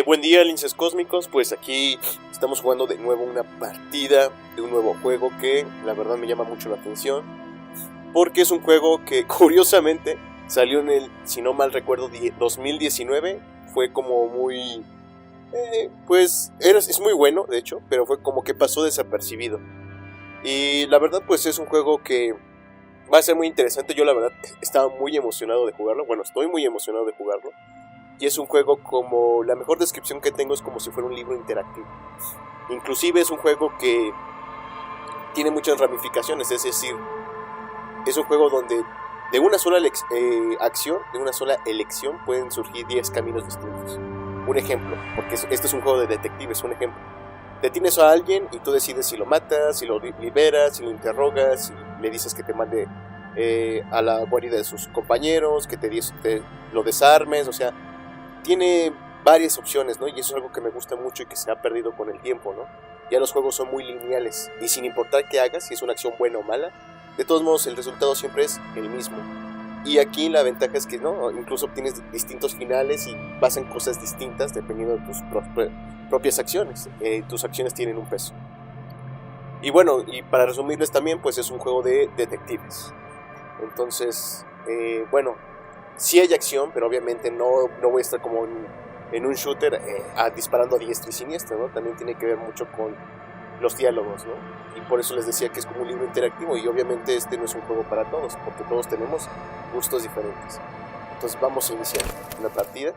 Buen día, linces cósmicos. Pues aquí estamos jugando de nuevo una partida de un nuevo juego que la verdad me llama mucho la atención, porque es un juego que curiosamente salió en el, si no mal recuerdo, 2019. Fue como muy... pues es muy bueno, de hecho, pero fue como que pasó desapercibido. Y la verdad pues es un juego que va a ser muy interesante. Yo la verdad estaba muy emocionado de jugarlo. Bueno, estoy muy emocionado de jugarlo. Y es un juego como... la mejor descripción que tengo es como si fuera un libro interactivo. Inclusive es un juego que tiene muchas ramificaciones. Es decir, es un juego donde de una sola acción, de una sola elección, pueden surgir 10 caminos distintos. Un ejemplo, porque este es un juego de detectives, un ejemplo. Detienes a alguien y tú decides si lo matas, si lo liberas, si lo interrogas, si le dices que te mande a la guarida de sus compañeros, que te lo desarmes, o sea, tiene varias opciones, ¿no? Y eso es algo que me gusta mucho y que se ha perdido con el tiempo, ¿no? Ya los juegos son muy lineales y sin importar qué hagas, si es una acción buena o mala, de todos modos el resultado siempre es el mismo. Y aquí la ventaja es que no, incluso obtienes distintos finales y pasan cosas distintas dependiendo de tus propias acciones. Tus acciones tienen un peso. Y bueno, y para resumirles también, pues es un juego de detectives. Entonces, bueno, sí hay acción, pero obviamente no voy a estar como en un shooter disparando a diestra y siniestra, ¿no? También tiene que ver mucho con los diálogos, ¿no? Y por eso les decía que es como un libro interactivo, y obviamente este no es un juego para todos, porque todos tenemos gustos diferentes. Entonces vamos a iniciar una partida.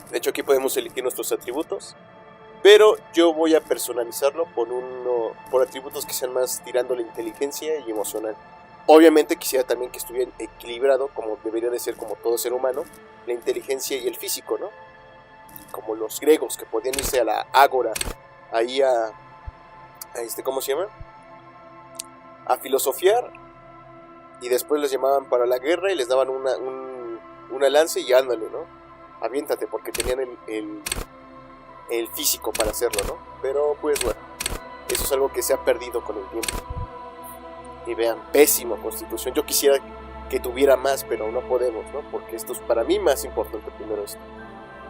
De hecho aquí podemos elegir nuestros atributos, pero yo voy a personalizarlo por atributos que sean más tirando la inteligencia y emocional. Obviamente quisiera también que estuviera equilibrado, como debería de ser como todo ser humano, la inteligencia y el físico, ¿no? Como los griegos que podían irse a la ágora, ahí a ¿cómo se llama? A filosofiar, y después les llamaban para la guerra y les daban una lanza y ándale, ¿no? Aviéntate, porque tenían el físico para hacerlo, ¿no? Pero pues bueno, eso es algo que se ha perdido con el tiempo. Y vean, pésima constitución. Yo quisiera que tuviera más, pero no podemos, ¿no? Porque esto es para mí más importante primero esto.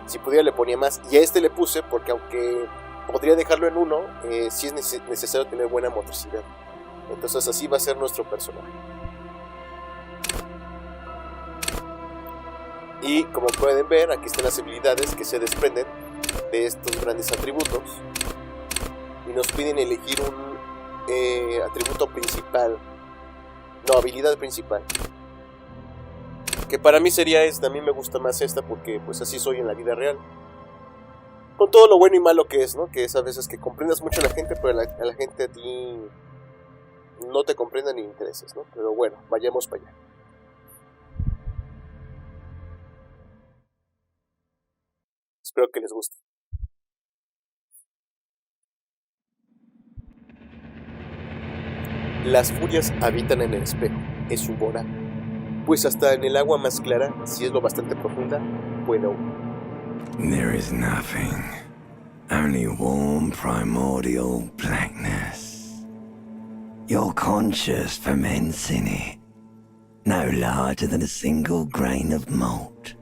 Si pudiera le ponía más, y a este le puse porque aunque podría dejarlo en 1, sí es necesario tener buena motricidad. Entonces así va a ser nuestro personaje. Y como pueden ver, aquí están las habilidades que se desprenden de estos grandes atributos. Y nos piden elegir un atributo principal. No, habilidad principal. Que para mí sería esta. A mí me gusta más esta porque pues así soy en la vida real. Con todo lo bueno y malo que es, ¿no? Que es a veces que comprendas mucho a la gente, pero a la gente a ti no te comprenda ni intereses, ¿no? Pero bueno, vayamos para allá. Espero que les guste. Las furias habitan en el espejo, es su morada. Pues hasta en el agua más clara, si es lo bastante profunda, puedo. There is nothing, only warm primordial blackness. Your conscious ferments in it, no larger than a single grain of malt.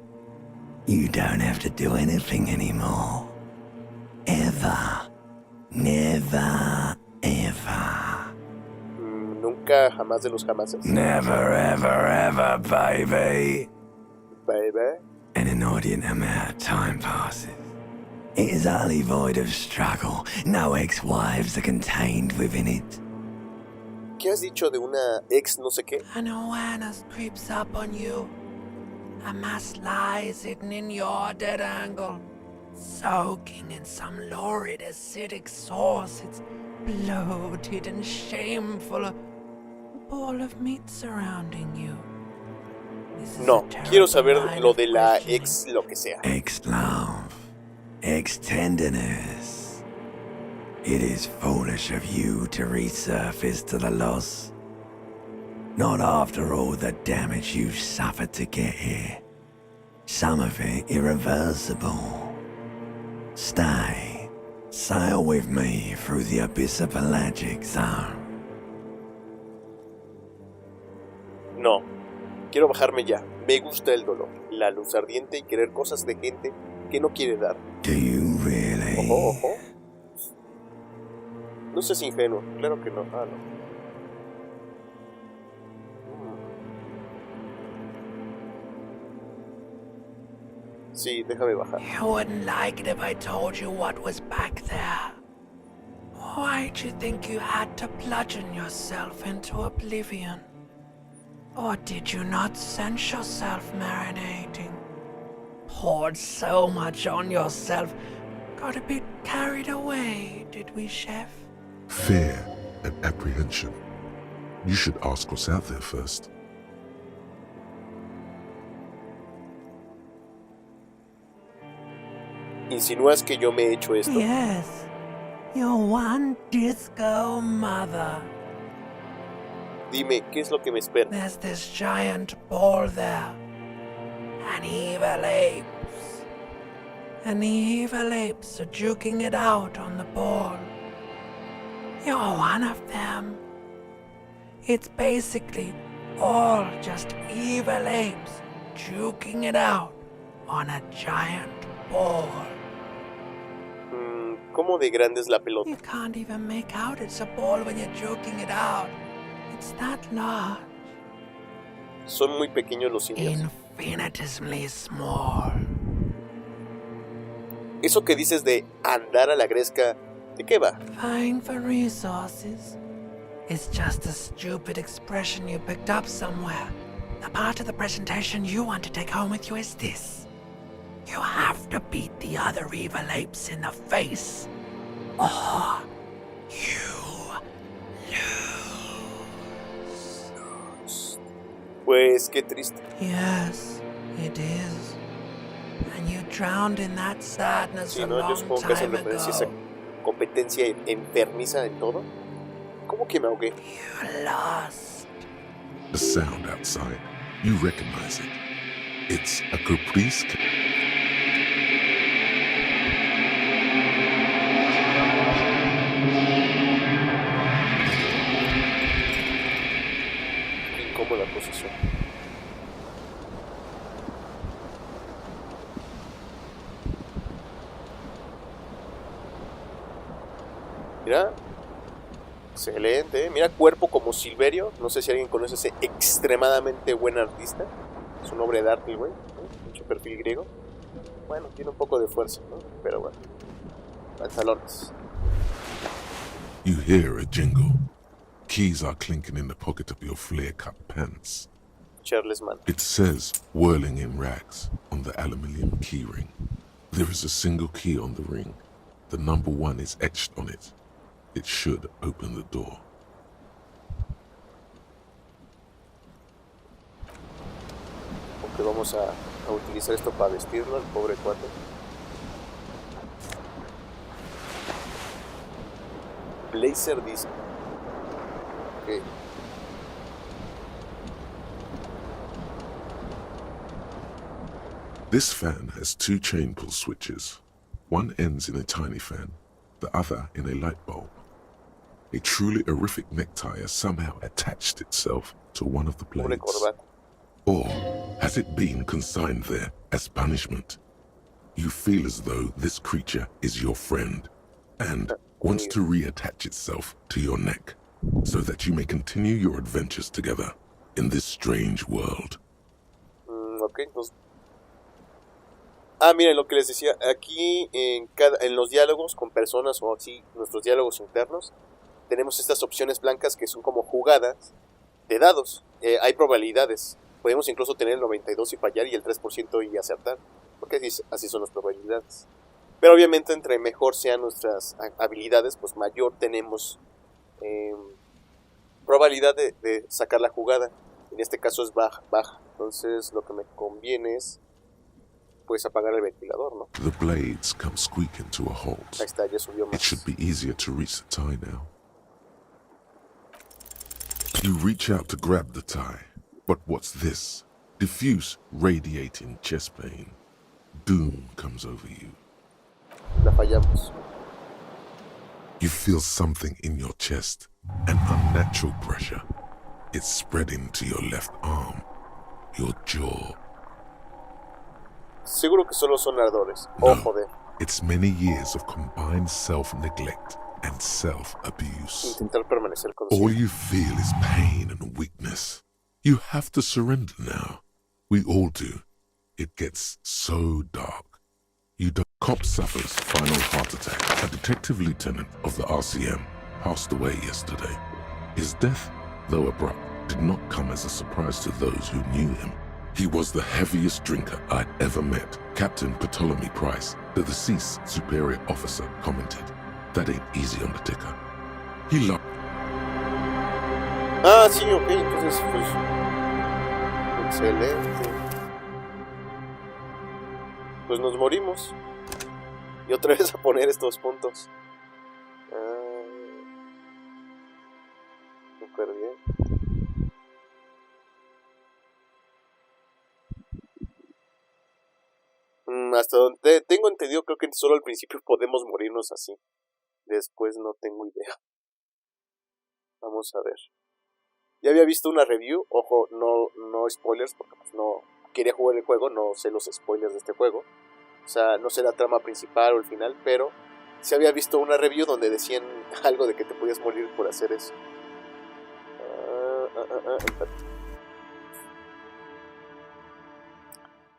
You don't have to do anything anymore. Ever. Never, ever. Nunca, jamás de los jamases. Never, ever, ever, baby. Baby. An inordinate amount of time passes. It is utterly void of struggle. No ex-wives are contained within it. ¿Qué has dicho de una ex no sé qué? An awareness creeps up on you. A mass lies hidden in your dead angle, soaking in some lurid acidic sauce. It's bloated and shameful. A ball of meat surrounding you. No, quiero saber lo de la ex lo que sea. Ex-love. Ex-tenderness. It is foolish of you to resurface to the loss. Not after all the damage you've suffered to get here. Some of it irreversible. Stay. Sail with me through the abyss of pelagic zone. No, quiero bajarme ya. Me gusta el dolor, la luz ardiente y querer cosas de gente que no quiere dar. Do you really? Ojo, ojo. No seas ingenuo, claro que no. Ah, no. Sí, déjame bajar. You wouldn't like it if I told you what was back there. Why'd you think you had to bludgeon yourself into oblivion? Or did you not sense yourself marinating? Poured so much on yourself, got a bit carried away, did we, Chef? Fear and apprehension. You should ask what's out there first. ¿Insinúas que yo me he hecho esto? Yes, your one disco mother. Dime, ¿qué es lo que me espera? There's this giant ball there. And evil apes. And the evil apes are juking it out on the ball. You're one of them. It's basically all just evil apes juking it out on a giant ball. ¿Cómo de grande es la pelota? You can't even make out it's a ball when you're joking it out. It's that large. Son muy pequeños los simios. Infinitesimally small. Eso que dices de andar a la gresca, ¿de qué va? Vying for resources. It's just a stupid expression you picked up somewhere. The part of the presentation you want to take home with you is this. You have to beat the other evil apes in the face, or you lose. Pues qué triste. Yes, it is. And you drowned in that sadness Sí, a ¿no? Yo long supongo que hacen time referencia a esa ago. competencia enfermiza en todo. ¿Cómo que me ahogué? You lost. The sound outside. You recognize it. It's a caprice. Qué incómoda posición. Mira. Excelente. Mira, cuerpo como Silverio. No sé si alguien conoce ese extremadamente buen artista. Es un hombre de arte, güey. Mucho perfil griego. Bueno, tiene un poco de fuerza, ¿no? Pero bueno. Pantalones. You hear a jingle. Keys are clinking in the pocket of your flare-cut pants. Charles Man. It says, whirling in rags, on the aluminium key ring. There is a single key on the ring. The number 1 is etched on it. It should open the door. Ok, vamos a utilizar esto para vestirlo al pobre cuate. Blazer disc. Ok. This fan has 2 chain pull switches. One ends in a tiny fan, the other in a light bulb. A truly horrific necktie has somehow attached itself to one of the Pobre blades. corbata. Or has it been consigned there as punishment? You feel as though this creature is your friend and wants to reattach itself to your neck so that you may continue your adventures together in this strange world. Ok, entonces... miren lo que les decía. Aquí en los diálogos con personas o así, nuestros diálogos internos, tenemos estas opciones blancas que son como jugadas de dados. Hay probabilidades. Podemos incluso tener el 92 y fallar y el 3% y acertar. Porque así son las probabilidades. Pero obviamente entre mejor sean nuestras habilidades, pues mayor tenemos probabilidad de sacar la jugada. En este caso es baja. Entonces lo que me conviene es pues apagar el ventilador, ¿no? The blades come squeaking to a halt. Ahí está, ya subió It más. should be easier to reach the tie now. You reach out to grab the tie, but what's this? Diffuse, radiating chest pain. Doom comes over you. La fallamos. You feel something in your chest, an unnatural pressure. It's spreading to your left arm, your jaw. Seguro que solo son ardores. No. Oh, joder. It's many years of combined self-neglect and self-abuse. Intentar permanecer All consciente. you feel is pain and weakness. You have to surrender now. We all do. It gets so dark. You don't. Cop suffers final heart attack. A detective lieutenant of the RCM passed away yesterday. His death, though abrupt, did not come as a surprise to those who knew him. He was the heaviest drinker I'd ever met. Captain Ptolemy Price, the deceased superior officer, commented, "That ain't easy on the ticker." He loved. Ah, sí, ok, entonces, pues... Excelente. Pues nos morimos. Y otra vez a poner estos puntos. Súper bien. Hasta donde tengo entendido, creo que solo al principio podemos morirnos así. Después no tengo idea. Vamos a ver. Ya había visto una review. Ojo, no spoilers, porque pues no quería jugar el juego. No sé los spoilers de este juego. O sea, no sé la trama principal o el final, pero sí había visto una review donde decían algo de que te podías morir por hacer eso.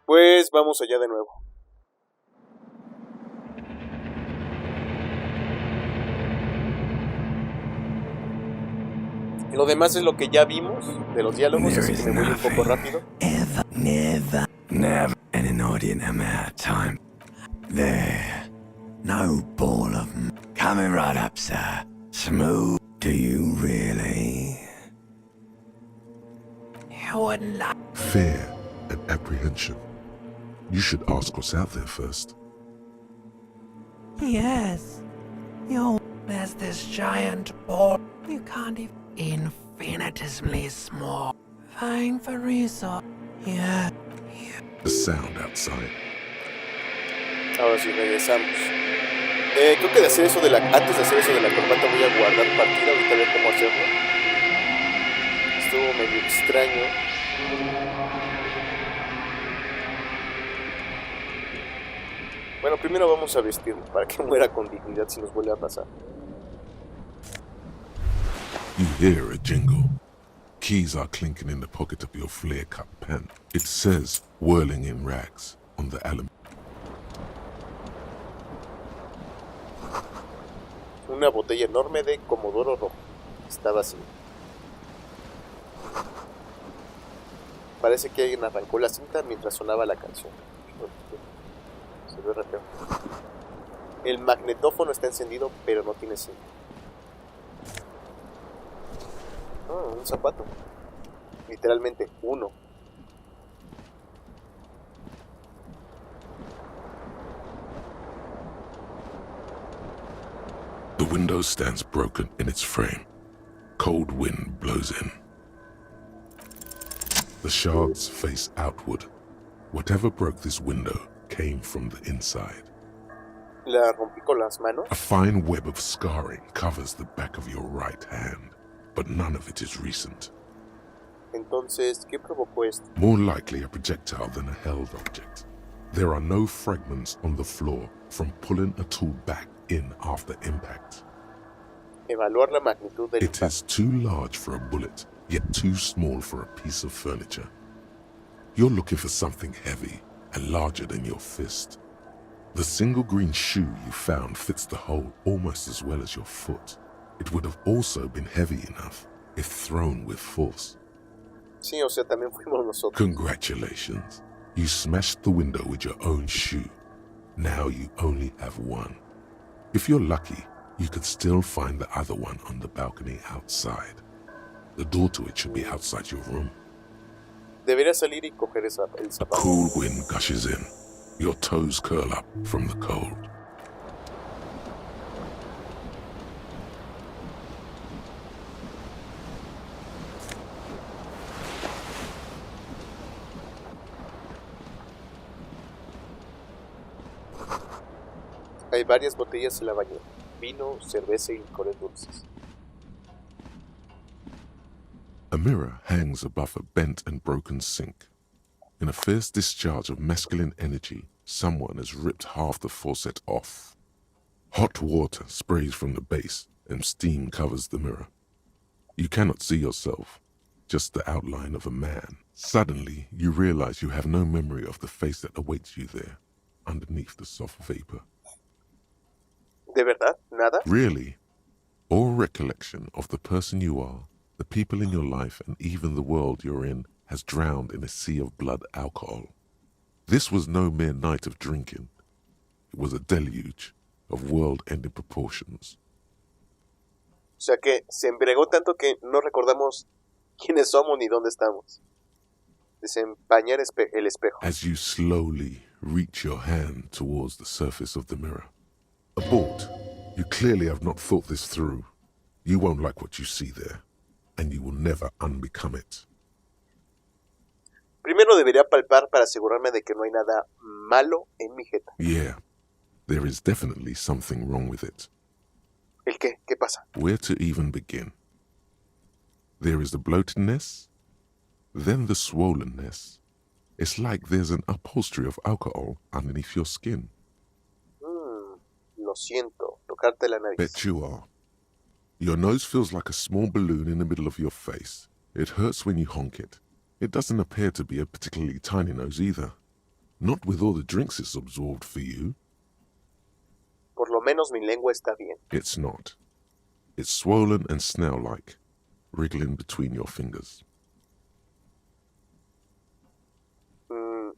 Pues vamos allá de nuevo. Lo demás es lo que ya vimos de los diálogos, así que me voy un poco rápido. Never an inordinate amount of time. There. No ball of coming right up, sir. Smooth. Do you really? You wouldn't like. Fear and apprehension. You should ask what's out there first. Yes. There's this giant ball. You can't even. Infinitesimally small. Vying for resource. Yeah. The sound outside. Ahora sí, regresamos. Creo que de hacer eso de antes de hacer eso de la corbata voy a guardar partida, ahorita a ver cómo hacerlo. Estuvo medio extraño. Bueno, primero vamos a vestirlo para que muera con dignidad si nos vuelve a pasar. You hear a jingle. Keys are clinking in the pocket of your flare-cut pant. It says, whirling in rags, on the alum. Una botella enorme de Comodoro rojo. Está vacía. Parece que alguien arrancó la cinta mientras sonaba la canción. Se ve re feo. El magnetófono está encendido, pero no tiene cinta. Un zapato. Literalmente uno. The window stands broken in its frame. Cold wind blows in. The shards face outward. Whatever broke this window came from the inside. La rompí con las manos. A fine web of scarring covers the back of your right hand, but none of it is recent. Entonces, ¿qué provocó esto? More likely a projectile than a held object. There are no fragments on the floor from pulling a tool back in after impact. Evaluar la magnitud del It is too large for a bullet, yet too small for a piece of furniture. You're looking for something heavy and larger than your fist. The single green shoe you found fits the hole almost as well as your foot. It would have also been heavy enough if thrown with force. Sí, o sea, también fuimos nosotros. Congratulations. You smashed the window with your own shoe. Now you only have one. If you're lucky, you could still find the other one on the balcony outside. The door to it should be outside your room. Debería salir y coger el A zapato. cool wind gushes in. Your toes curl up from the cold. Hay varias botellas en la bañera. Vino, cerveza y licores dulces. A mirror hangs above a bent and broken sink. In a fierce discharge of masculine energy, someone has ripped half the faucet off. Hot water sprays from the base and steam covers the mirror. You cannot see yourself, just the outline of a man. Suddenly, you realize you have no memory of the face that awaits you there, underneath the soft vapor. ¿De verdad? ¿Nada? Really, all recollection of the person you are, the people in your life, and even the world you're in has drowned in a sea of blood alcohol. This was no mere night of drinking. It was a deluge of world-ending proportions. O sea que se embriagó tanto que no recordamos quiénes somos ni dónde estamos. Desempañar el espejo. As you slowly reach your hand towards the surface of the mirror. Abort. You clearly have not thought this through. You won't like what you see there, and you will never unbecome it. Primero debería palpar para asegurarme de que no hay nada malo en mi jeta. Yeah, there is definitely something wrong with it. ¿El qué? ¿Qué pasa? Where to even begin? There is the bloatedness, then the swollenness. It's like there's an upholstery of alcohol underneath your skin. Lo siento, tocarte la nariz. Bet you are. Your nose feels like a small balloon in the middle of your face. It hurts when you honk it. It doesn't appear to be a particularly tiny nose either. Not with all the drinks it's absorbed for you. Por lo menos mi lengua está bien. It's not. It's swollen and snail-like, wriggling between your fingers.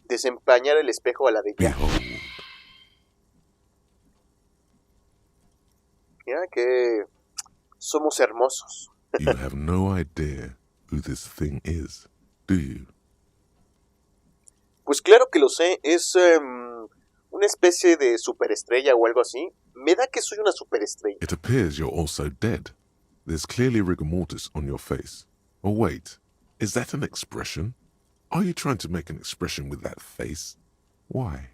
Desempañar el espejo a la de ya. Behold. Mira que somos hermosos. You have no idea who this thing is, do you? Pues claro que lo sé. Es una especie de superestrella o algo así. Me da que soy una superestrella. It appears you're also dead. There's clearly rigor mortis on your face. Oh wait, is that an expression? Are you trying to make an expression with that face? Why?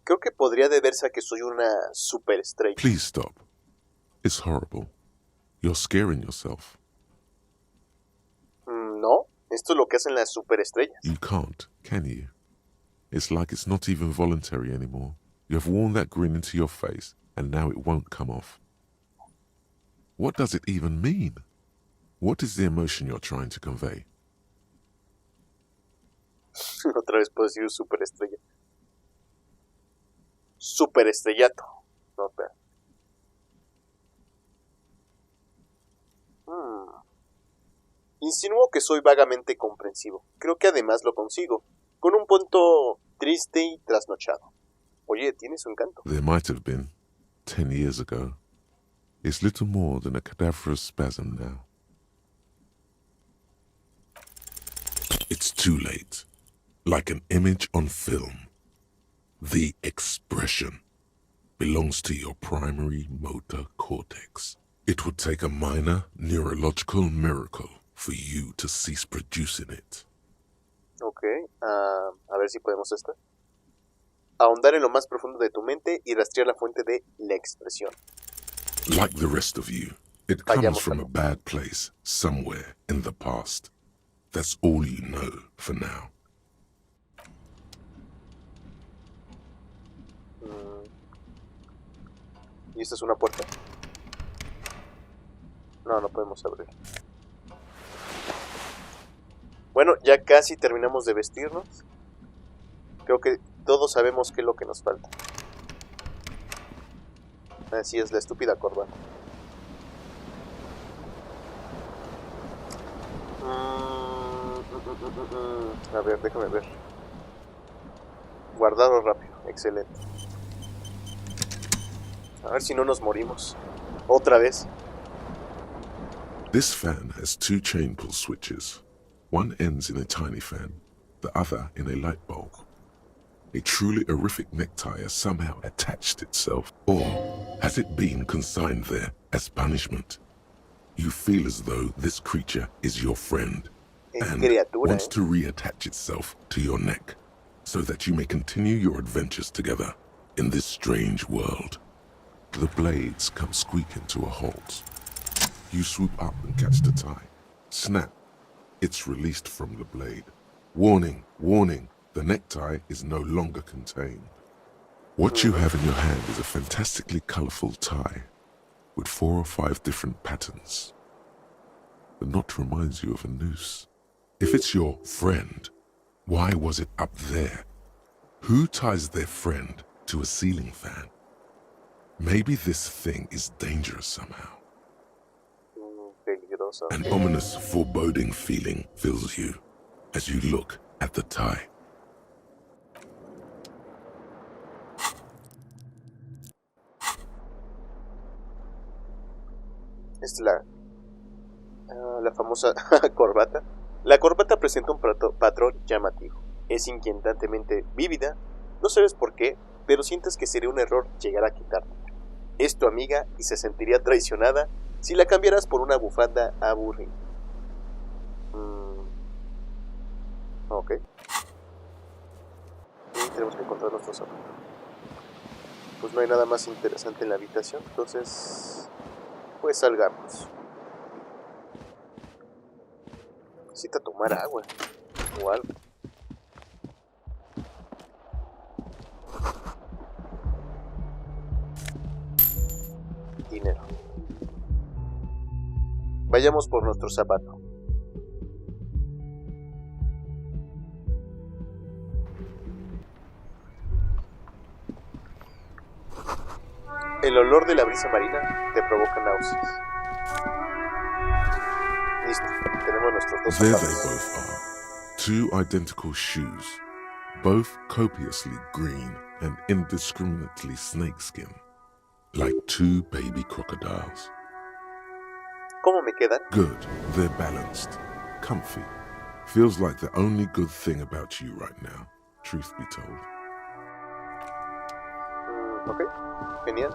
Creo que podría deberse a que soy una superestrella. Please stop. It's horrible. You're scaring yourself. No, esto es lo que hacen las superestrellas. You can't, can you? It's like it's not even voluntary anymore. You have worn that grin into your face, and now it won't come off. What does it even mean? What is the emotion you're trying to convey? Otra vez puedo decir superestrella. Superestrellato. No, espera. Insinúo que soy vagamente comprensivo. Creo que además lo consigo. Con un punto triste y trasnochado. Oye, tiene su encanto. There might have been, 10 years ago. It's little more than a cadaverous spasm now. It's too late. Like an image on film. The expression belongs to your primary motor cortex. It would take a minor neurological miracle for you to cease producing it. Ok, a ver si podemos esto. Ahondar en lo más profundo de tu mente y rastrear la fuente de la expresión. Like the rest of you, it comes from a bad place somewhere in the past. That's all you know for now. ¿Y esta es una puerta? No, no podemos abrir. Bueno, ya casi terminamos de vestirnos. Creo que todos sabemos qué es lo que nos falta. Así es, la estúpida corbata. A ver, déjame ver. Guardado rápido, excelente. A ver si no nos morimos. Otra vez. This fan has two chain pull switches. One ends in a tiny fan, the other in a light bulb. A truly horrific necktie has somehow attached itself, or has it been consigned there as punishment? You feel as though this creature is your friend, and wants to reattach itself to your neck, so that you may continue your adventures together in this strange world. The blades come squeaking to a halt. You swoop up and catch the tie. Snap. It's released from the blade. Warning, warning, the necktie is no longer contained. What you have in your hand is a fantastically colorful tie with 4 or 5 different patterns. The knot reminds you of a noose. If it's your friend, why was it up there? Who ties their friend to a ceiling fan? Maybe this thing is dangerous somehow. Peligroso. An ominous, foreboding feeling fills you as you look at the tie. Es la famosa corbata. La corbata presenta un patrón llamativo. Es inquietantemente vívida. No sabes por qué, pero sientes que sería un error llegar a quitarla. Es tu amiga y se sentiría traicionada si la cambiaras por una bufanda aburrida. Ok. Y tenemos que encontrar nuestro zapato. Pues no hay nada más interesante en la habitación, entonces pues salgamos. Necesita tomar agua o algo. Dinero. Vayamos por nuestro zapato. El olor de la brisa marina te provoca náuseas. Listo, tenemos nuestros dos There zapatos. they both are. 2 identical shoes, both copiously green and indiscriminately snakeskin, like 2 baby crocodiles. ¿Cómo me quedan? Good, they're balanced, comfy. Feels like the only good thing about you right now, truth be told. Ok, genial.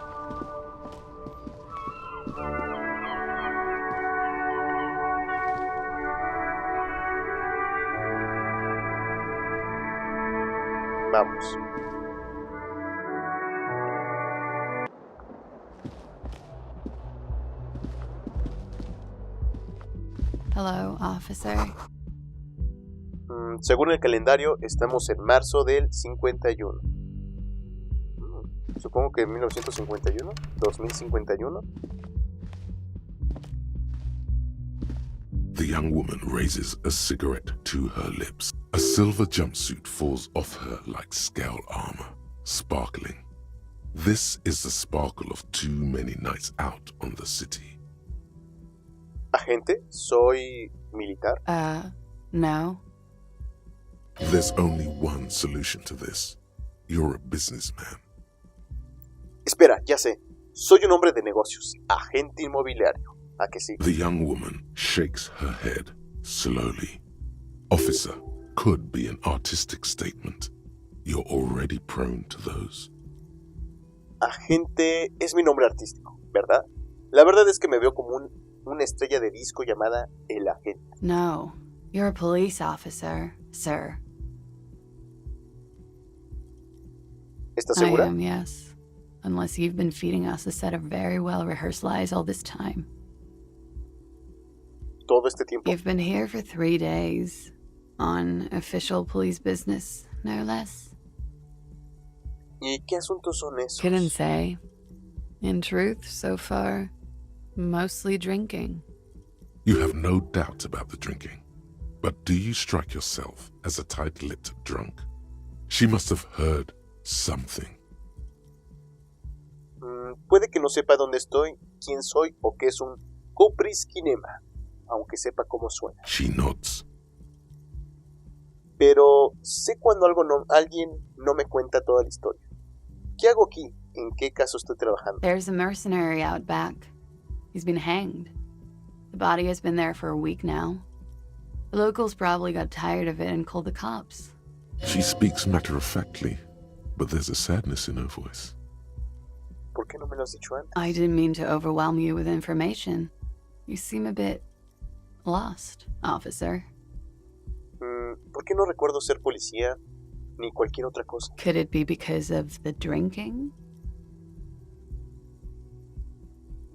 Vamos. Hello, officer. Según el calendario, estamos en marzo del 51. Supongo que 1951, 2051. The young woman raises a cigarette to her lips. A silver jumpsuit falls off her like scale armor, sparkling. This is the sparkle of too many nights out on the city. Agente, soy militar. No. There's only one solution to this. You're a businessman. Espera, ya sé. Soy un hombre de negocios, agente inmobiliario. ¿A que sí? The young woman shakes her head slowly. Officer could be an artistic statement. You're already prone to those. Agente es mi nombre artístico, ¿verdad? La verdad es que me veo como una estrella de disco llamada El Agente. No. You're a police officer, sir. ¿Estás segura? I am, yes. Unless you've been feeding us a set of very well-rehearsed lies all this time. Todo este tiempo. You've been here for 3 days. On official police business, no less. ¿Y qué asuntos son esos? Couldn't say. In truth, so far, mostly drinking. You have no doubt about the drinking. But do you strike yourself as a tight-lipped drunk? She must have heard something. Puede que no sepa dónde estoy, quién soy o qué es un coprisquinema, aunque sepa cómo suena. She nods. Pero sé cuando alguien no me cuenta toda la historia. ¿Qué hago aquí? ¿En qué caso estoy trabajando? There's a mercenary out back. He's been hanged. The body has been there for a week now. The locals probably got tired of it and called the cops. She speaks matter-of-factly, but there's a sadness in her voice. ¿Por qué no me lo has dicho antes? I didn't mean to overwhelm you with information. You seem a bit lost, officer. ¿Por qué no recuerdo ser policía ni cualquier otra cosa? Could it be because of the drinking?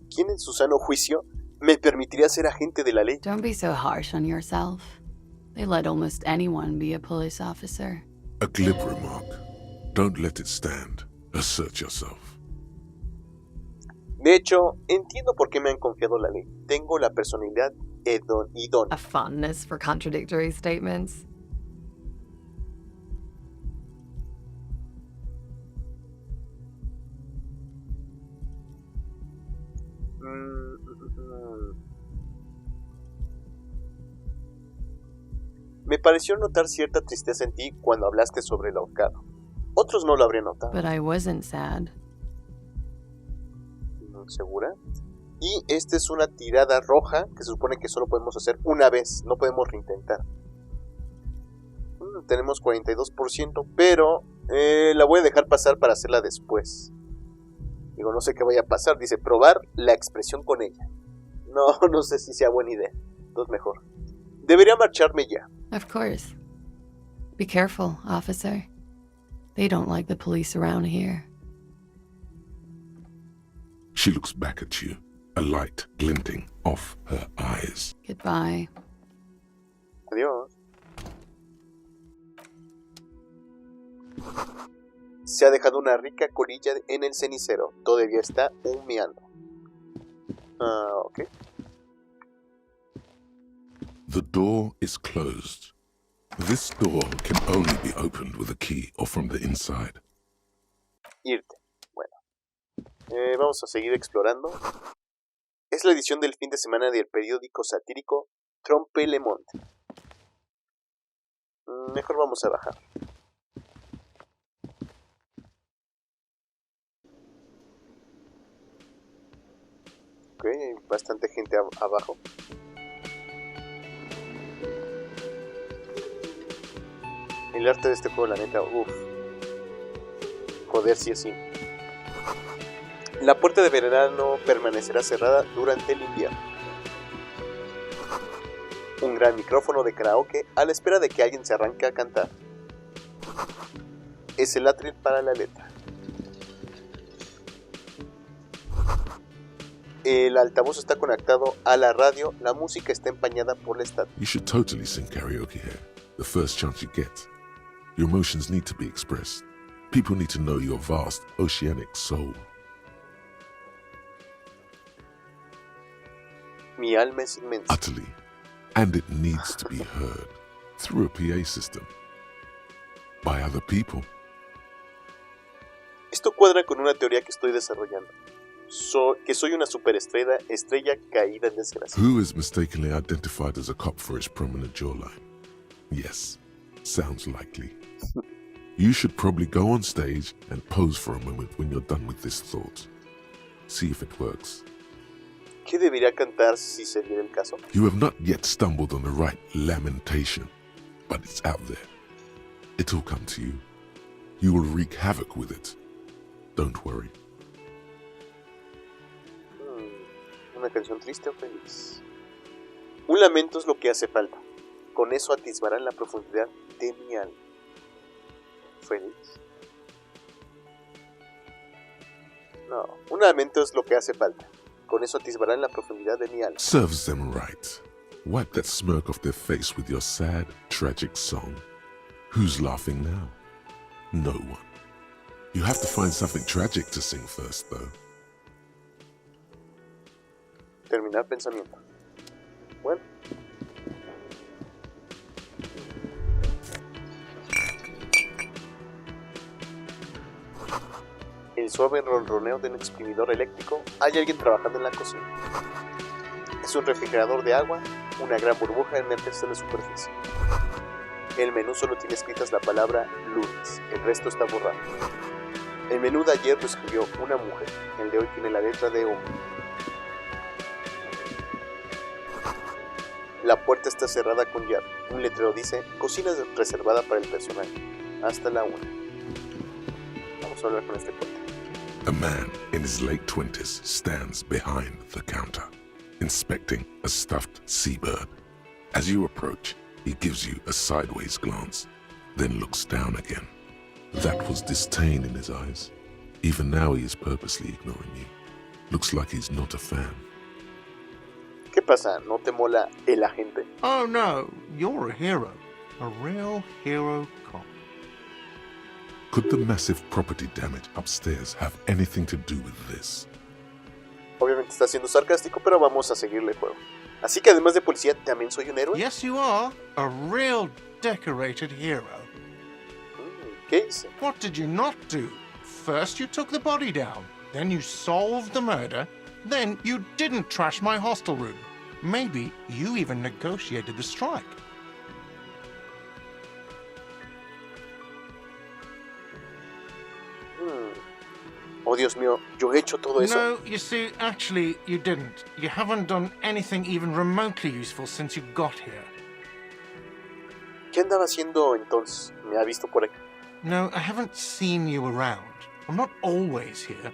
¿Quién en su sano juicio me permitiría ser agente de la ley? Don't be so harsh on yourself. They let almost anyone be a police officer. A glib remark. Don't let it stand. Assert yourself. De hecho, entiendo por qué me han confiado la ley. Tengo la personalidad idónea. A fondness for contradictory statements. Me pareció notar cierta tristeza en ti cuando hablaste sobre el ahorcado. Otros no lo habrían notado. But I wasn't sad. ¿Segura? Y esta es una tirada roja que se supone que solo podemos hacer una vez, no podemos reintentar. Tenemos 42%, pero la voy a dejar pasar para hacerla después. Digo, no sé qué vaya a pasar. Dice, probar la expresión con ella. No sé si sea buena idea. Entonces mejor. Debería marcharme ya. Of course. Be careful, officer. They don't like the police around here. She looks back at you, a light glinting off her eyes. Goodbye. Adiós. Se ha dejado una rica colilla en el cenicero. Todavía está humeando. Ok. The door is closed. This door can only be opened with a key or from the inside. Irte. Bueno. Vamos a seguir explorando. Es la edición del fin de semana del periódico satírico Trompe le Monde. Mejor vamos a bajar. Ok, hay bastante gente abajo. El arte de este juego, la neta, joder, sí es sí. La puerta de verano permanecerá cerrada durante el invierno. Un gran micrófono de karaoke a la espera de que alguien se arranque a cantar. Es el atril para la letra. El altavoz está conectado a la radio. La música está empañada por la estatua. You should totally sing karaoke here, the first chance you get. Your emotions need to be expressed. People need to know your vast, oceanic soul. Mi alma es inmensa. Utterly. And it needs to be heard through a PA system. By other people. Esto cuadra con una teoría que estoy desarrollando. Que soy una superestrella caída en desgracia. Who is mistakenly identified as a cop for his prominent jawline? Yes, sounds likely. You should probably go on stage and pose for a moment when you're done with this thought. See if it works. ¿Qué debería cantar si se diera el caso? You have not yet stumbled on the right lamentation, but it's out there. It'll come to you. You will wreak havoc with it. Don't worry. ¿Una canción triste o feliz? Un lamento es lo que hace falta. Con eso atisbará en la profundidad de mi alma. ¿Feliz? No, un lamento es lo que hace falta. Con eso atisbará en la profundidad de mi alma. Serves them right. Wipe that smirk off their face with your sad, tragic song. Who's laughing now? No one. You have to find something tragic to sing first, though. Terminar pensamiento. Bueno. El suave ronroneo de un exprimidor eléctrico. Hay alguien trabajando en la cocina. Es un refrigerador de agua. Una gran burbuja emerge de la superficie. El menú solo tiene escritas la palabra lunes. El resto está borrado. El menú de ayer lo escribió una mujer. El de hoy tiene la letra de hombre. La puerta está cerrada con llave. Un letrero dice, cocina reservada para el personal. Hasta la 1. Vamos a hablar con este puente. A man in his late 20s stands behind the counter, inspecting a stuffed seabird. As you approach, he gives you a sideways glance, then looks down again. That was disdain in his eyes. Even now he is purposely ignoring you. Looks like he's not a fan. ¿Qué pasa? ¿No te mola el agente? Oh no, you're a hero. A real hero cop. Could the massive property damage upstairs have anything to do with this? Obviamente está siendo sarcástico, pero vamos a seguirle el juego. Así que además de policía, ¿también soy un héroe? Yes, you are. A real decorated hero. ¿Qué hice? What did you not do? First you took the body down, then you solved the murder, then you didn't trash my hostel room. Maybe you even negotiated the strike. Oh, Dios mío, ¿yo he hecho todo eso? No, you see, actually, you didn't. You haven't done anything even remotely useful since you got here. ¿Qué andaba haciendo entonces? ¿Me ha visto por aquí? No, I haven't seen you around. I'm not always here.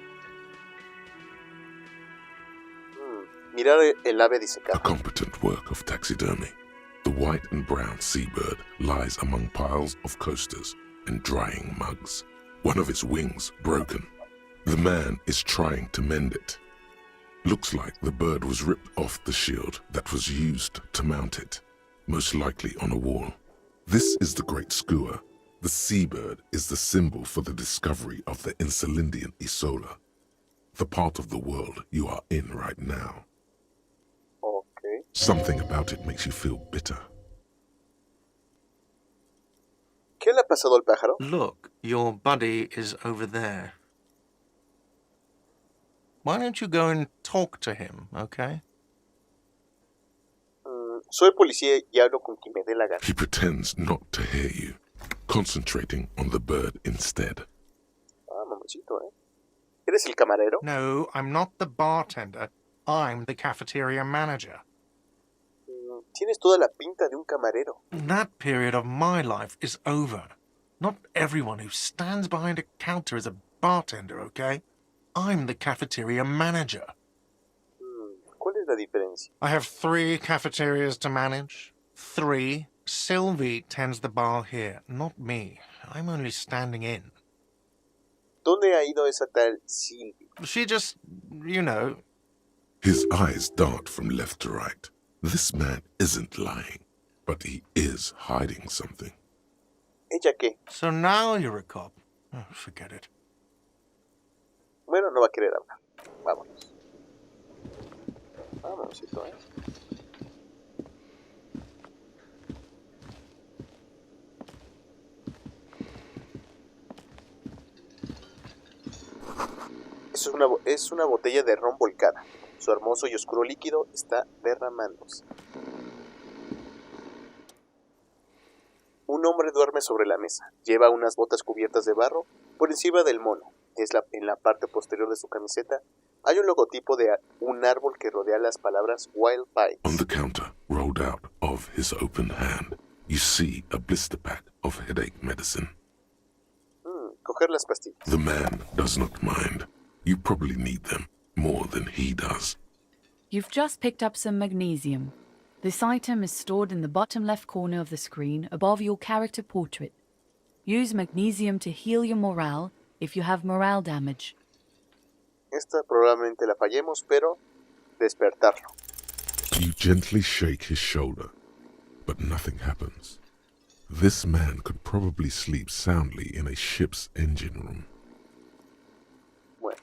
Mirar el ave A disecada. competent work of taxidermy. The white and brown seabird lies among piles of coasters and drying mugs. One of its wings broken. The man is trying to mend it. Looks like the bird was ripped off the shield that was used to mount it, most likely on a wall. This is the Great Skua. The seabird is the symbol for the discovery of the Insulindian Isola, the part of the world you are in right now. Ok. Something about it makes you feel bitter. ¿Qué le ha pasado al pájaro? Look, your buddy is over there. Why don't you go and talk to him, okay? Soy policía y hablo con quien me dé la gana. He pretends not to hear you, concentrating on the bird instead. Ah, mamacito, ¿eh? ¿Eres el camarero? No, I'm not the bartender. I'm the cafeteria manager. Tienes toda la pinta de un camarero. That period of my life is over. Not everyone who stands behind a counter is a bartender, okay? I'm the cafeteria manager. ¿Cuál es la diferencia? I have 3 cafeterias to manage. 3. Sylvie tends the bar here, not me. I'm only standing in. ¿Dónde ha ido esa tal Sylvie? She just, you know. His eyes dart from left to right. This man isn't lying, but he is hiding something. ¿Ella qué? So now you're a cop. Oh, forget it. Bueno, no va a querer hablar. Vámonos. Vámonosito, ¿eh? Es una botella de ron volcada. Su hermoso y oscuro líquido está derramándose. Un hombre duerme sobre la mesa. Lleva unas botas cubiertas de barro por encima del mono. En la parte posterior de su camiseta hay un logotipo de un árbol que rodea las palabras Wild Pie. On the counter, rolled out of his open hand, you see a blister pack of headache medicine. Coger las pastillas. The man does not mind. You probably need them more than he does. You've just picked up some magnesium. This item is stored in the bottom left corner of the screen above your character portrait. Use magnesium to heal your morale if you have morale damage. Esta probablemente la fallemos, pero despertarlo. You gently shake his shoulder, but nothing happens. This man could probably sleep soundly in a ship's engine room. Bueno,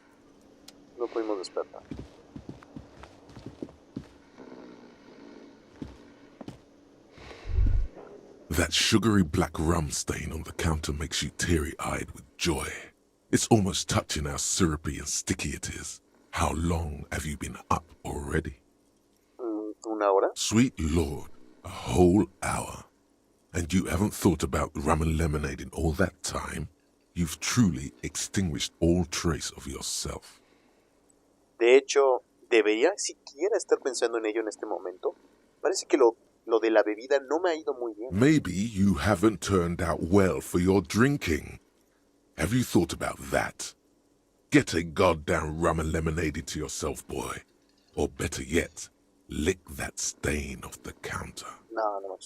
no pudimos despertar. That sugary black rum stain on the counter makes you teary-eyed with joy. It's almost touching how syrupy and sticky it is. How long have you been up already? ¿Una hora? Sweet Lord, a whole hour. And you haven't thought about rum and lemonade in all that time? You've truly extinguished all trace of yourself. De hecho, ¿debería siquiera estar pensando en ello en este momento? Parece que lo de la bebida no me ha ido muy bien. Maybe you haven't turned out well for your drinking. Have you thought about that? Get a goddamn rum and lemonade into yourself, boy. Or better yet, lick that stain off the counter. No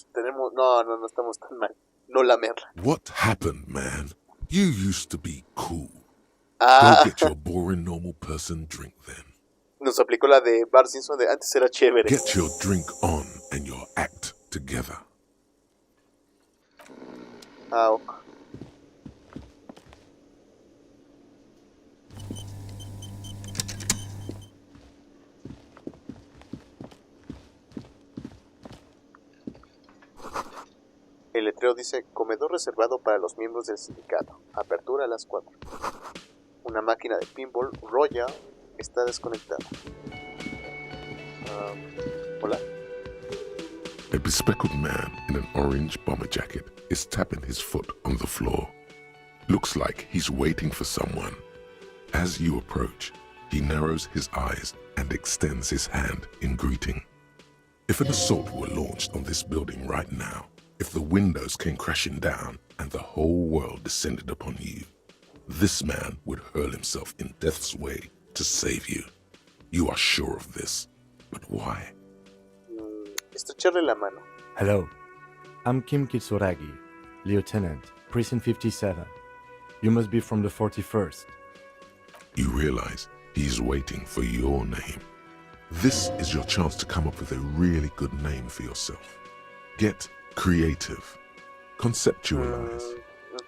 estamos tan mal. No lamerla. What happened, man? You used to be cool. Ah, Go get your boring normal person drink then. Nos aplicó la de Bart Simpson de antes era chévere. Get your drink on and your act together. Ah, ok. El letrero dice, comedor reservado para los miembros del sindicato. Apertura a las 4. Una máquina de pinball Royal está desconectada. Hola. A bespectacled man in an orange bomber jacket is tapping his foot on the floor. Looks like he's waiting for someone. As you approach, he narrows his eyes and extends his hand in greeting. If an assault were launched on this building right now, if the windows came crashing down and the whole world descended upon you, this man would hurl himself in death's way to save you. You are sure of this, but why? Estrecharle la mano. Hello, I'm Kim Kitsuragi, Lieutenant, Precinct 57. You must be from the 41st. You realize he's waiting for your name. This is your chance to come up with a really good name for yourself. Get creative. Conceptualize.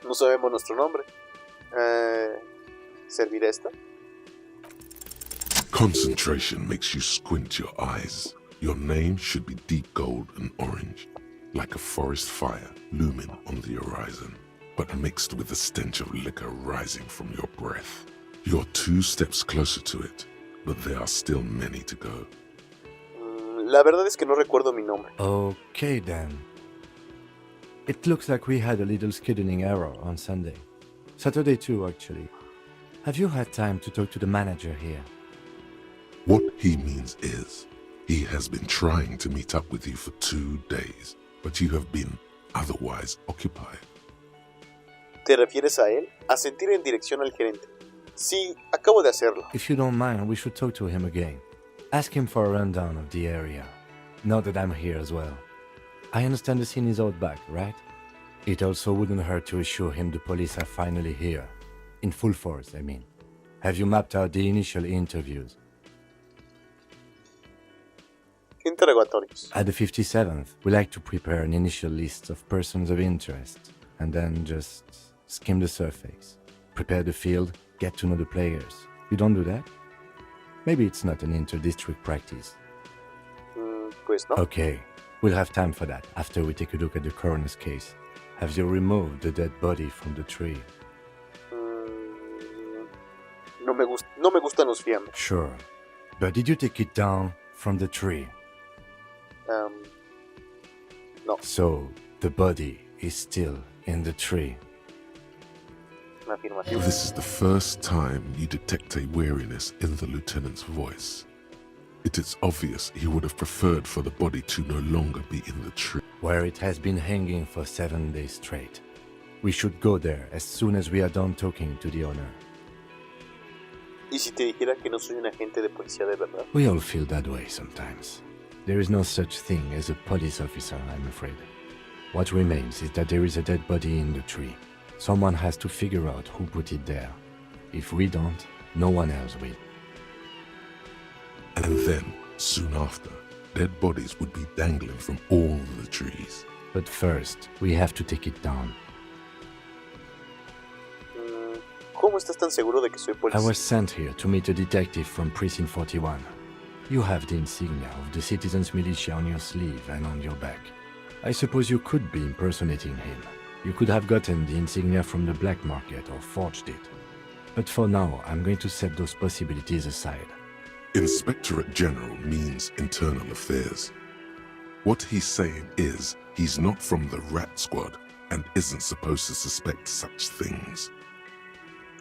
No sabemos nuestro nombre. ¿Servirá esta? Concentration makes you squint your eyes. Your name should be deep gold and orange, like a forest fire looming on the horizon, but mixed with the stench of liquor rising from your breath. You're 2 steps closer to it, but there are still many to go. La verdad es que no recuerdo mi nombre. Okay then. It looks like we had a little scheduling error on Sunday. Saturday too, actually. Have you had time to talk to the manager here? What he means is, he has been trying to meet up with you for 2 days, but you have been otherwise occupied. ¿Te refieres a él? Asentir en dirección al gerente. Sí, acabo de hacerlo. If you don't mind, we should talk to him again. Ask him for a rundown of the area. Now that I'm here as well. I understand the scene is out back, right? It also wouldn't hurt to assure him the police are finally here. In full force, I mean. Have you mapped out the initial interviews? Interrogatorios. At the 57th, we like to prepare an initial list of persons of interest, and then just skim the surface. Prepare the field, get to know the players. You don't do that? Maybe it's not an inter-district practice. Pues no. Okay, we'll have time for that after we take a look at the coroner's case. Have you removed the dead body from the tree? No me gustan los fiambres. Sure. But did you take it down from the tree? No. So, the body is still in the tree. Una afirmación. This is the first time you detect a weariness in the lieutenant's voice. It is obvious he would have preferred for the body to no longer be in the tree. Where it has been hanging for 7 days straight. We should go there as soon as we are done talking to the owner. ¿Y si te dijera que no soy un agente de policía de verdad? We all feel that way sometimes. There is no such thing as a police officer, I'm afraid. What remains is that there is a dead body in the tree. Someone has to figure out who put it there. If we don't, no one else will. And then, soon after, dead bodies would be dangling from all the trees. But first, we have to take it down. ¿Cómo estás tan seguro de que soy I policía? was sent here to meet a detective from Precinct 41. You have the insignia of the citizens' militia on your sleeve and on your back. I suppose you could be impersonating him. You could have gotten the insignia from the black market or forged it. But for now, I'm going to set those possibilities aside. Inspectorate General means internal affairs. What he's saying is, he's not from the rat squad and isn't supposed to suspect such things.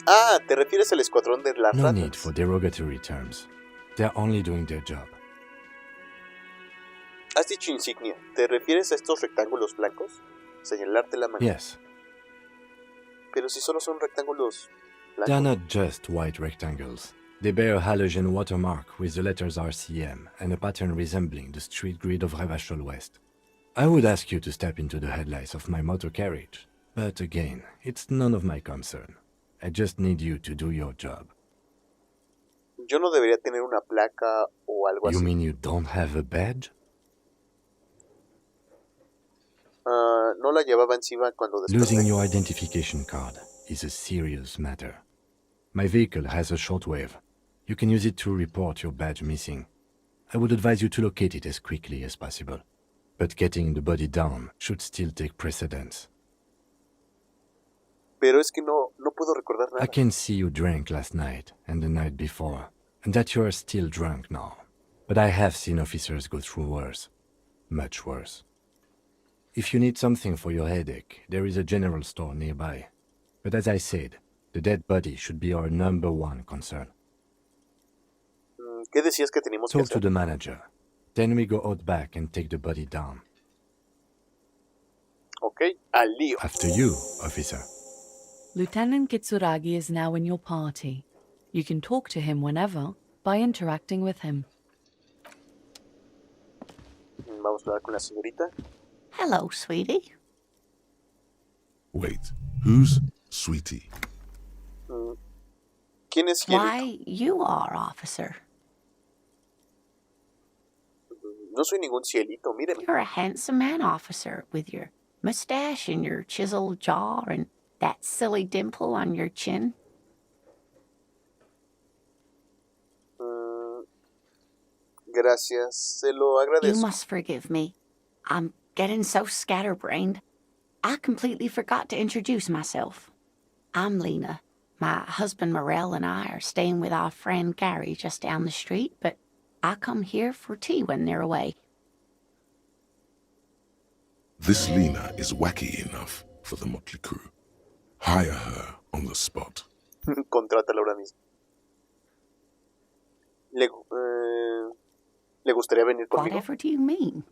Ah, ¿te refieres al escuadrón de las No ratas? need for derogatory terms. They're only doing their job. Has dicho insignia. ¿Te refieres a estos rectángulos blancos? Señalarte la mano. Yes, Pero si solo son rectángulos they're blancos. not just white rectangles. They bear a halogen watermark with the letters RCM and a pattern resembling the street grid of Revachol West. I would ask you to step into the headlights of my motor carriage, but again, it's none of my concern. I just need you to do your job. Yo no debería tener una placa o algo You así. mean you don't have a badge? No la llevaba encima cuando Losing desperté. your identification card is a serious matter. My vehicle has a shortwave. You can use it to report your badge missing. I would advise you to locate it as quickly as possible. But getting the body down should still take precedence. Pero es que no puedo recordar I nada. can see you drank last night and the night before, and that you are still drunk now. But I have seen officers go through worse. Much worse. If you need something for your headache, there is a general store nearby. But as I said, the dead body should be our #1 concern. ¿Qué decías que teníamos que Talk to hacer? the manager. Then we go out back and take the body down. Ok, al lío. After you, officer. Lieutenant Kitsuragi is now in your party. You can talk to him whenever by interacting with him. Vamos a hablar con la señorita. Hello, sweetie. Wait, who's Sweetie? ¿Quién es Cielito? Why, you are, officer. No soy ningún cielito, míreme. You're a handsome man, officer, with your mustache and your chiseled jaw and that silly dimple on your chin. Gracias, se lo You agradezco. must forgive me. I'm getting so scatterbrained. I completely forgot to introduce myself. I'm Lena. My husband Morel and I are staying with our friend Gary just down the street, but I come here for tea when they're away. This Lena is wacky enough for the motley crew. Hire her on the spot. Contrátala ahora mismo. ¿Le gustaría venir conmigo? Whatever do you mean?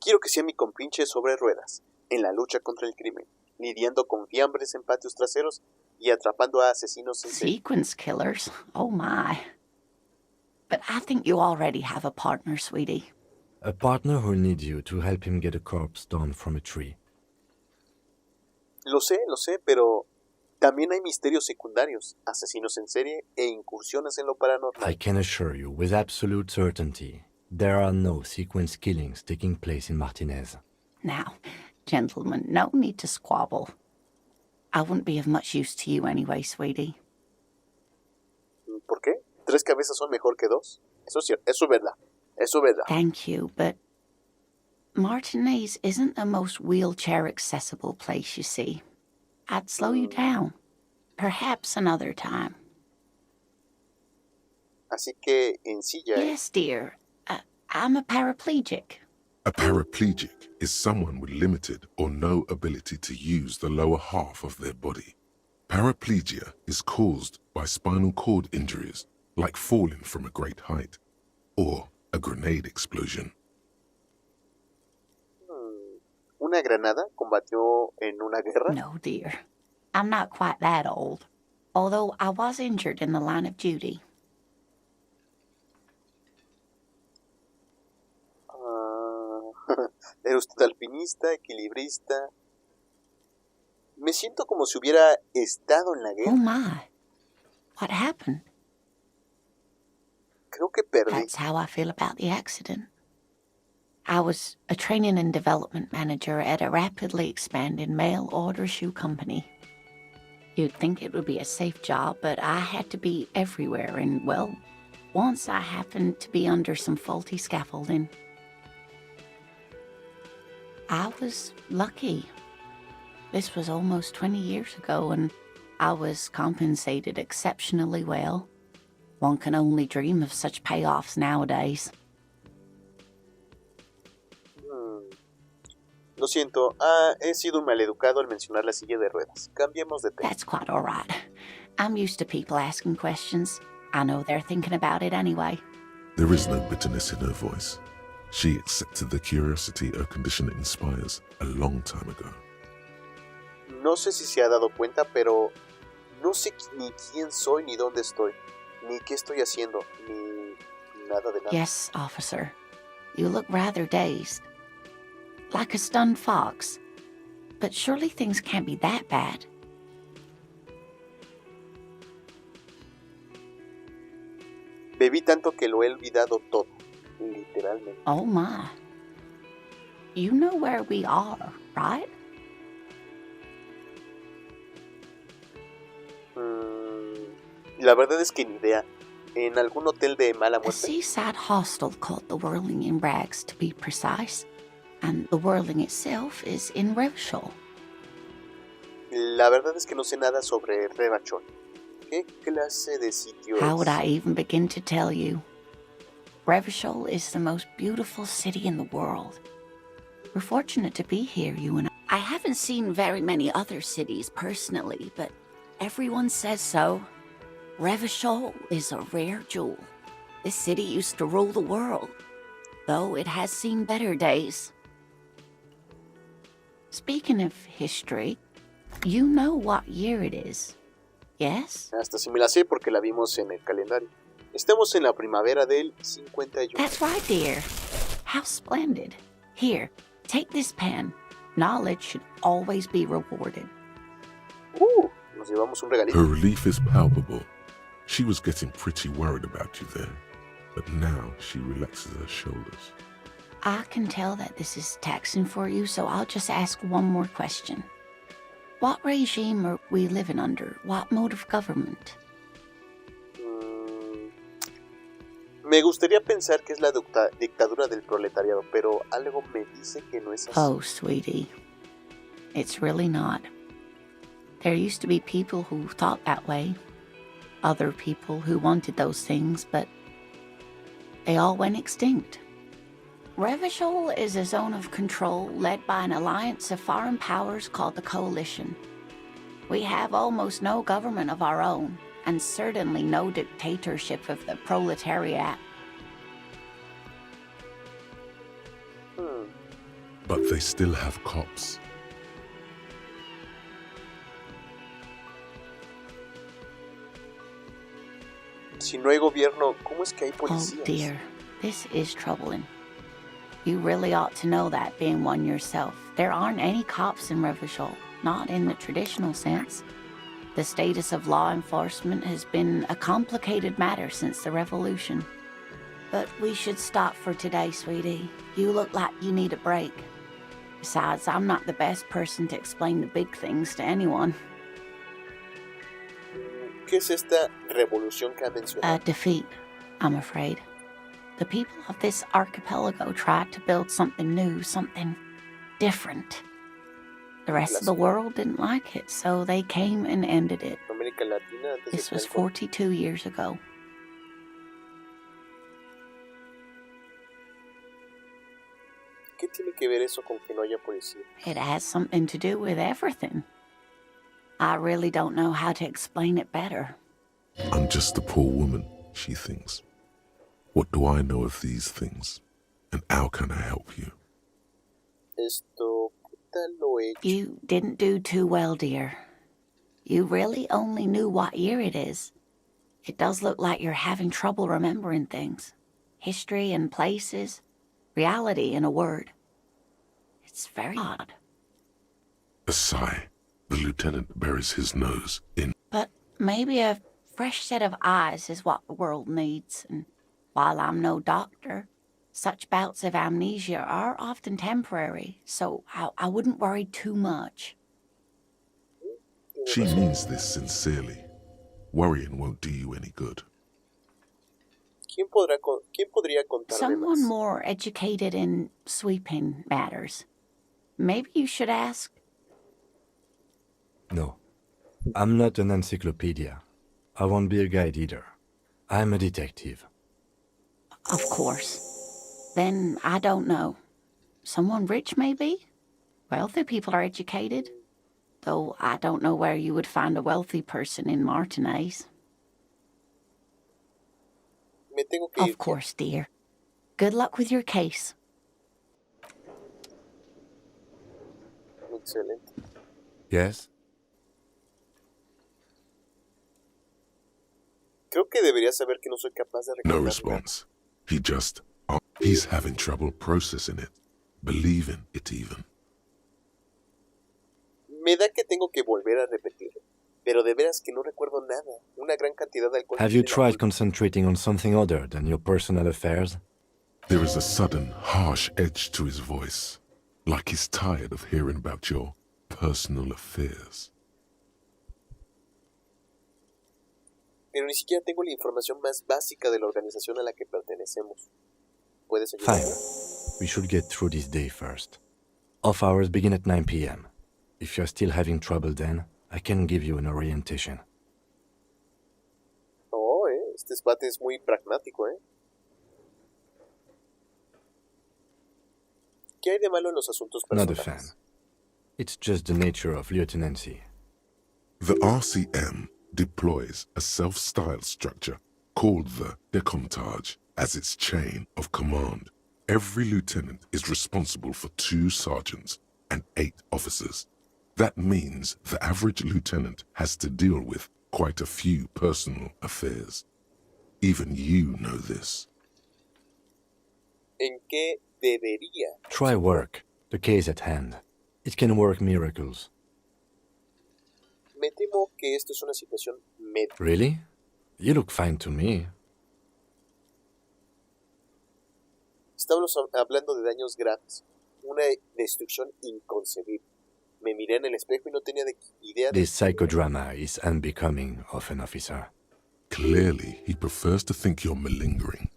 Quiero que sea mi compinche sobre ruedas, en la lucha contra el crimen, lidiando con fiambres en patios traseros y atrapando a asesinos en serie. Sequence killers? Oh my. But I think you already have a partner, sweetie. A partner who'll need you to help him get a corpse down from a tree. Lo sé, pero también hay misterios secundarios, asesinos en serie e incursiones en lo paranormal. I can assure you with absolute certainty, there are no sequence killings taking place in Martinez. Now, gentlemen, no need to squabble. I wouldn't be of much use to you anyway, sweetie. ¿Por qué? 3 cabezas son mejor que 2. Eso es cierto, eso es verdad. Eso es verdad. Thank you, but Martinez isn't the most wheelchair-accessible place, you see. I'd slow you down. Perhaps another time. Así que en silla. Yes, dear. I'm a paraplegic. A paraplegic is someone with limited or no ability to use the lower half of their body. Paraplegia is caused by spinal cord injuries, like falling from a great height, or a grenade explosion. ¿Una granada combatió en una guerra? No, dear. I'm not quite that old. Although I was injured in the line of duty. ¿Era usted alpinista, equilibrista? Me siento como si hubiera estado en la Oh guerra. my. What happened? Creo que perdí. That's how I feel about the accident. I was a training and development manager at a rapidly expanding mail-order shoe company. You'd think it would be a safe job, but I had to be everywhere, and, well, once I happened to be under some faulty scaffolding. I was lucky. This was almost 20 years ago, and I was compensated exceptionally well. One can only dream of such payoffs nowadays. Lo siento, he sido un maleducado al mencionar la silla de ruedas. Cambiemos de tema. That's quite all right. I'm used to people asking questions. I know they're thinking about it anyway. There is no bitterness in her voice. She accepted the curiosity her condition inspires a long time ago. No sé si se ha dado cuenta, pero no sé ni quién soy, ni dónde estoy, ni qué estoy haciendo, ni nada de nada. Yes, officer. You look rather dazed. Like a stunned fox. But surely things can't be that bad. Bebí tanto que lo he olvidado todo, literalmente. Oh my. You know where we are, right? La verdad es que ni idea. ¿En algún hotel de mala A muerte? seaside hostel called the Whirling in Rags, to be precise. And the Whirling itself is in Revachol. La verdad es que no sé nada sobre Revachol. ¿Qué clase de sitio How would es? I even begin to tell you? Revachol is the most beautiful city in the world. We're fortunate to be here, you and I. I haven't seen very many other cities personally, but everyone says so. Revachol is a rare jewel. This city used to rule the world, though it has seen better days. Speaking of history, you know what year it is, yes? Hasta si me la sé porque la vimos en el calendario. Estamos en la primavera del 51. That's right, dear. How splendid. Here, take this pen. Knowledge should always be rewarded. Nos llevamos un regalito. Her relief is palpable. She was getting pretty worried about you there, but now she relaxes her shoulders. I can tell that this is taxing for you, so I'll just ask one more question. What regime are we living under? What mode of government? Me gustaría pensar que es la dictadura del proletariado, pero algo me dice que no es así. Oh, sweetie. It's really not. There used to be people who thought that way. Other people who wanted those things, but they all went extinct. Revachol is a zone of control led by an alliance of foreign powers called the Coalition. We have almost no government of our own, and certainly no dictatorship of the proletariat. But they still have cops. Si no hay gobierno, ¿cómo es que hay Oh policías? dear, this is troubling. You really ought to know that, being one yourself. There aren't any cops in Revachol, not in the traditional sense. The status of law enforcement has been a complicated matter since the revolution. But we should stop for today, sweetie. You look like you need a break. Besides, I'm not the best person to explain the big things to anyone. ¿Qué es esta revolución que ha A mencionado? defeat, I'm afraid. The people of this archipelago tried to build something new, something different. The rest of the world didn't like it, so they came and ended it. América Latina antes This de was Franco. 42 years ago. ¿Qué tiene que ver eso con que no haya policía? It has something to do with everything. I really don't know how to explain it better. I'm just a poor woman, she thinks. What do I know of these things? And how can I help you? Esto, ¿qué tal lo he hecho? You didn't do too well, dear. You really only knew what year it is. It does look like you're having trouble remembering things. History and places. Reality, in a word. It's very odd. A sigh. The lieutenant buries his nose in. But maybe a fresh set of eyes is what the world needs. And while I'm no doctor, such bouts of amnesia are often temporary, so I wouldn't worry too much. She means this sincerely. Worrying won't do you any good. ¿Quién podría contarme Someone más? more educated in sweeping matters. Maybe you should ask. No. I'm not an encyclopedia. I won't be a guide either. I'm a detective. Of course. Then I don't know. Someone rich, maybe? Wealthy people are educated. Though I don't know where you would find a wealthy person in Martinez. Me tengo que ir. Of course, dear. Good luck with your case. Excelente. Yes? Creo que debería saber que no soy capaz de No recordar response. He just. He's having trouble processing it. Believing it even. nada. Me da que tengo que volver a repetirlo. pero de veras que no recuerdo nada. Una gran cantidad de alcohol. Have you tried concentrating on something other than your personal affairs? There is a sudden, harsh edge to his voice, like he's tired of hearing about your personal affairs. Pero ni siquiera tengo la información más básica de la organización a la que pertenecemos. ¿Puedes ayudarme? Fine. We should get through this day first. Off hours begin at 9 p.m. If you're still having trouble then, I can give you an orientation. Oh, este espate es muy pragmático, ¿Qué hay de malo en los asuntos Not a personales? fan. It's just the nature of lieutenancy. The RCM deploys a self-styled structure called the Decomptage as its chain of command. Every lieutenant is responsible for 2 sergeants and 8 officers. That means the average lieutenant has to deal with quite a few personal affairs. Even you know this. ¿En qué debería? Try work, the case at hand. It can work miracles. Me temo que esto es una situación médica. Really? You look fine to me. Estamos hablando de daños graves. Una destrucción inconcebible. Me miré en el espejo y no tenía idea de... This psychodrama is unbecoming of an officer. Clearly, he prefers to think you're malingering.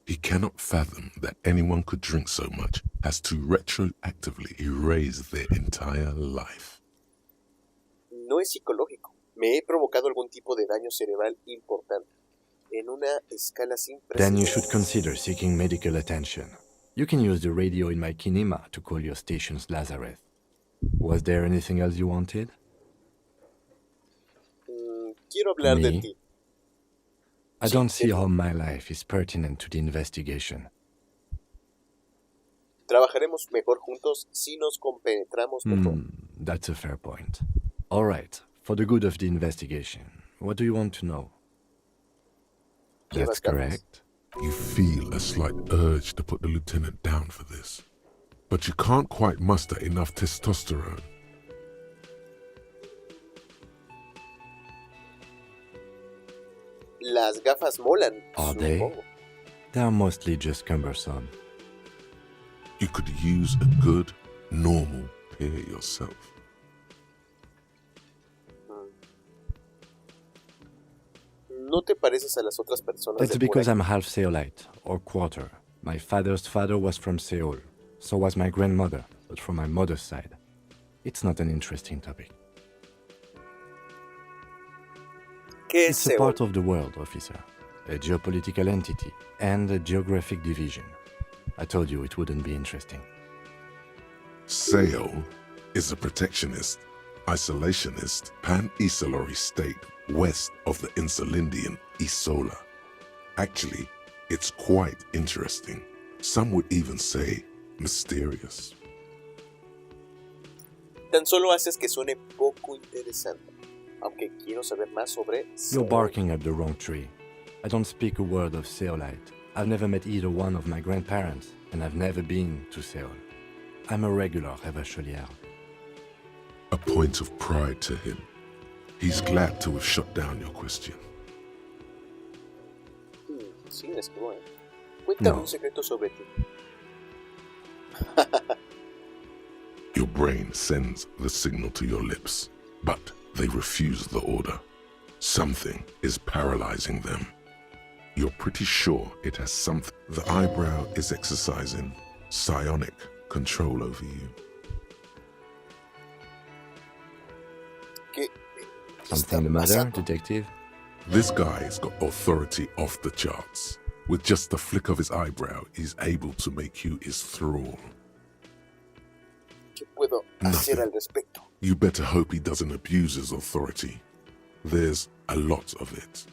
He cannot fathom that anyone could drink so much as to retroactively erase their entire life. No es psicológico. Me he provocado algún tipo de daño cerebral importante. En una escala sin Then you precedentes. should consider seeking medical attention. You can use the radio in my kinema to call your station's Lazareth. Was there anything else you wanted? Quiero hablar de Me? ti. I don't see how my life is pertinent to the investigation. Trabajaremos mejor juntos si nos compenetramos mejor. That's a fair point. All right, for the good of the investigation, what do you want to know? That's Llevas gafas. correct. You feel a slight urge to put the lieutenant down for this, but you can't quite muster enough testosterone. Las gafas molan. Are they? supongo. They are mostly just cumbersome. You could use a good, normal pair yourself. ¿No te pareces a las otras personas That's de because por I'm ahí? half Seolite, or quarter. My father's father was from Seoul. So was my grandmother, but from my mother's side. It's not an interesting topic. ¿Qué es It's a Seúl? part of the world, officer. A geopolitical entity and a geographic division. I told you it wouldn't be interesting. Seoul is a protectionist, isolationist, pan-Isolari state west of the Insulindian Isola. Actually, it's quite interesting. Some would even say mysterious. Tan solo haces que suene poco interesante. Aunque quiero saber más sobre You're Seúl. barking up the wrong tree. I don't speak a word of Seolite. I've never met either one of my grandparents, and I've never been to Seoul. I'm a regular Revacholière. A point of pride to him. He's glad to have shut down your question. Sí, es que bueno. Cuéntame No. un secreto sobre ti. Your brain sends the signal to your lips, but they refuse the order. Something is paralyzing them. You're pretty sure it has something. The eyebrow is exercising psionic control over you. ¿Qué Something the matter, detective? This guy's got authority off the charts. With just the flick of his eyebrow, he's able to make you his thrall. ¿Qué puedo hacer Nothing. al respecto? You better hope he doesn't abuse his authority. There's a lot of it.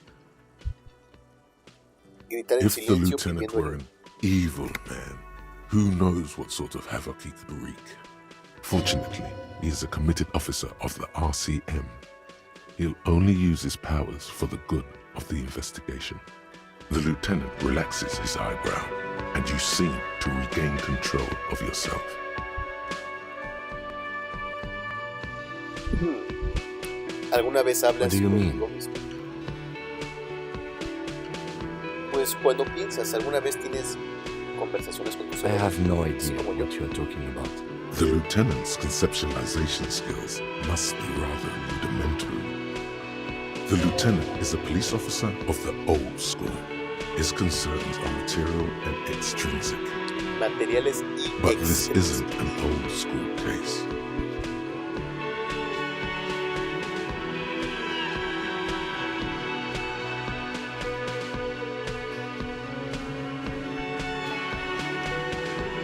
Gritar en If the silencio lieutenant pidiendo were an evil man, who knows what sort of havoc he could wreak? Fortunately, he is a committed officer of the RCM. He'll only use his powers for the good of the investigation. The lieutenant relaxes his eyebrow, and you seem to regain control of yourself. ¿Alguna vez hablas What do you contigo mean? mismo? Pues cuando piensas, ¿alguna vez tienes conversaciones con tu I cerebro? have no Así idea como yo. what you are talking about. The lieutenant's conceptualization skills must be rather rudimentary. The lieutenant is a police officer of the old school. His concerns are material and extrinsic. Materiales y But this extrínsecos. isn't an old school case.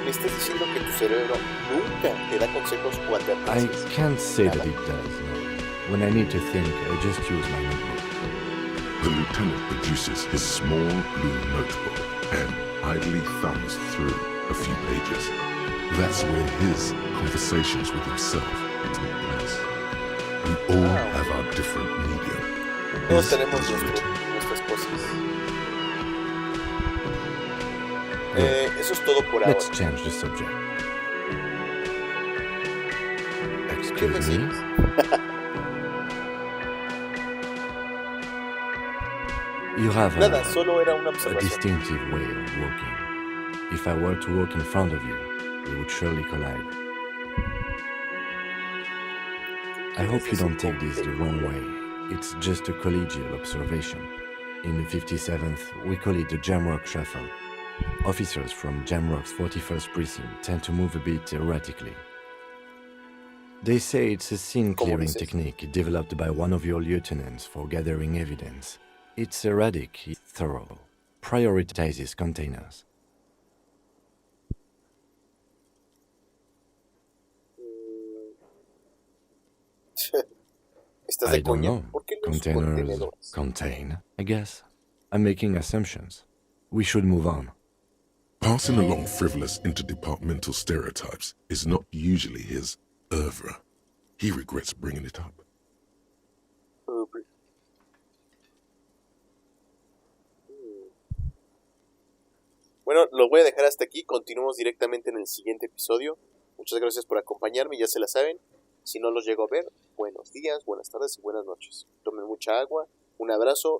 ¿Me estás diciendo que tu cerebro nunca te da consejos o I alternativas? can't say that Nada. it does, no. When I need to think, I just use my notebook. The lieutenant produces his small blue notebook and idly thumbs through a few pages. That's where his conversations with himself take place. We all have our different medium. Todos His tenemos is written. nuestras cosas. Eso es todo por ahora. Let's change the subject. ¿Qué Excuse me? decís? You have Nada, solo era una a observación. distinctive way of walking. If I were to walk in front of you, we would surely collide. I hope you don't take this the wrong way. It's just a collegial observation. In the 57th, we call it the Jamrock Shuffle. Officers from Jamrock's 41st Precinct tend to move a bit erratically. They say it's a scene-clearing dices? technique developed by one of your lieutenants for gathering evidence. It's erratic, yet thorough, prioritizes containers. ¿Estás I de don't coña? know. ¿Por qué los Containers contenedores? contain, I guess. I'm making assumptions. We should move on. Passing along frivolous interdepartmental stereotypes is not usually his oeuvre. He regrets bringing it up. Bueno, lo voy a dejar hasta aquí. Continuamos directamente en el siguiente episodio. Muchas gracias por acompañarme, ya se la saben. Si no los llego a ver, buenos días, buenas tardes y buenas noches. Tomen mucha agua, un abrazo